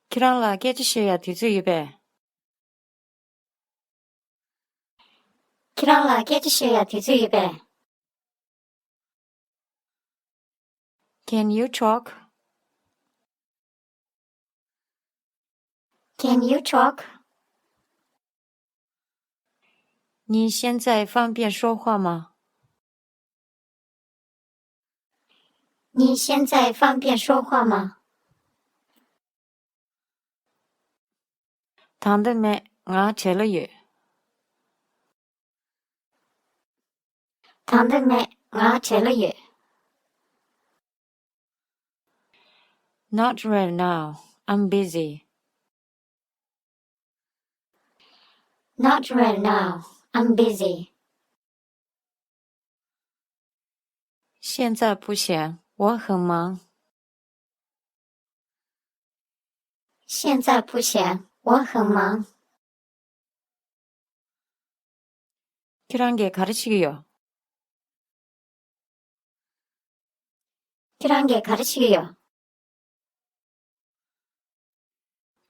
키랑라 깨지셔야 뒤즈이베. 키랑라 깨지셔야 뒤즈이베. Can you talk? Can you talk? 你现在方便说话吗？你现在方便说话吗？ 당근에 ngã chế了语。 당근에 ngã chế了语。 Not right now. I'm busy. Not right now. I'm busy. 现在不行，我很忙。现在不行，我很忙。 키랑게 가르치기요. 키랑게 가르치기요.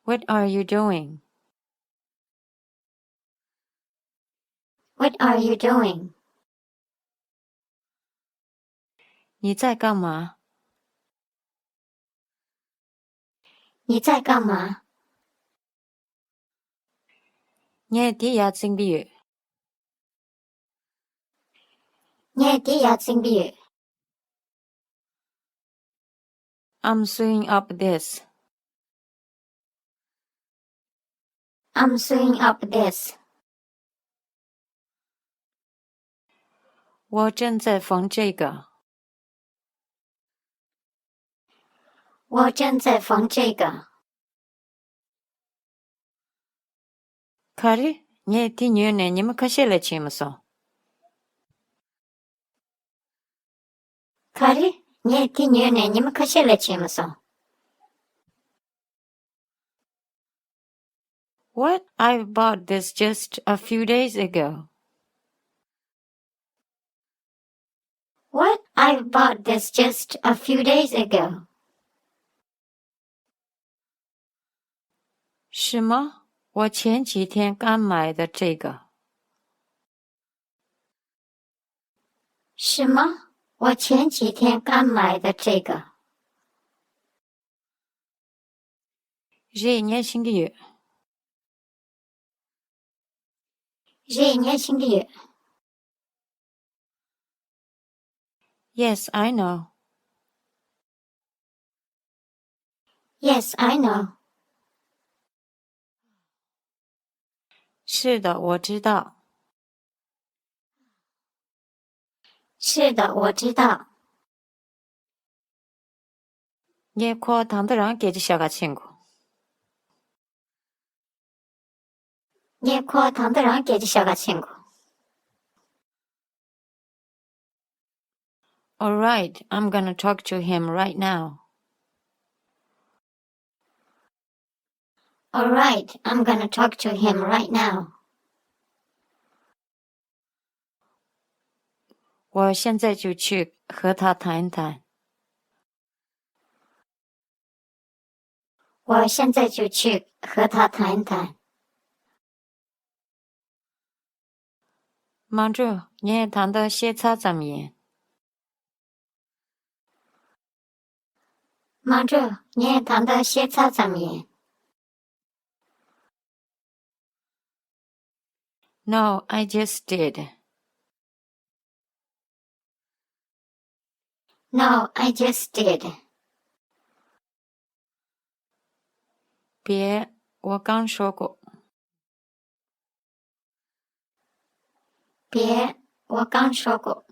What are you doing? What are you doing? 你在干嘛？你在干嘛？ 你底下准备。 你底下准备。 I'm sewing up this. I'm sewing up this. 我正在缝这个。我正在缝这个。 카리, 니 뒤녀네 님 카실레 치면서. 카리, 니 뒤녀네 님 카실레 치면서. What? I bought this just a few days ago. What? I bought this just a few days ago. 是吗？我前几天刚买的这个。是吗？我前几天刚买的这个。 这年新的月。 这年新的月。 Yes, I know. Yes, I know. 是的，我知道。是的，我知道。 니 코 당들랑 깨지셔가 친구. 你코 당들랑 깨지셔가 친구. All right, I'm gonna talk to him right now. All right, I'm gonna talk to him right now. 我现在就去和他谈一谈。我现在就去和他谈一谈。忙着，你谈的歇菜怎么样？忙着，你谈的歇菜怎么样？ No, I just did. No, I just did. 别，我刚说过。别，我刚说过。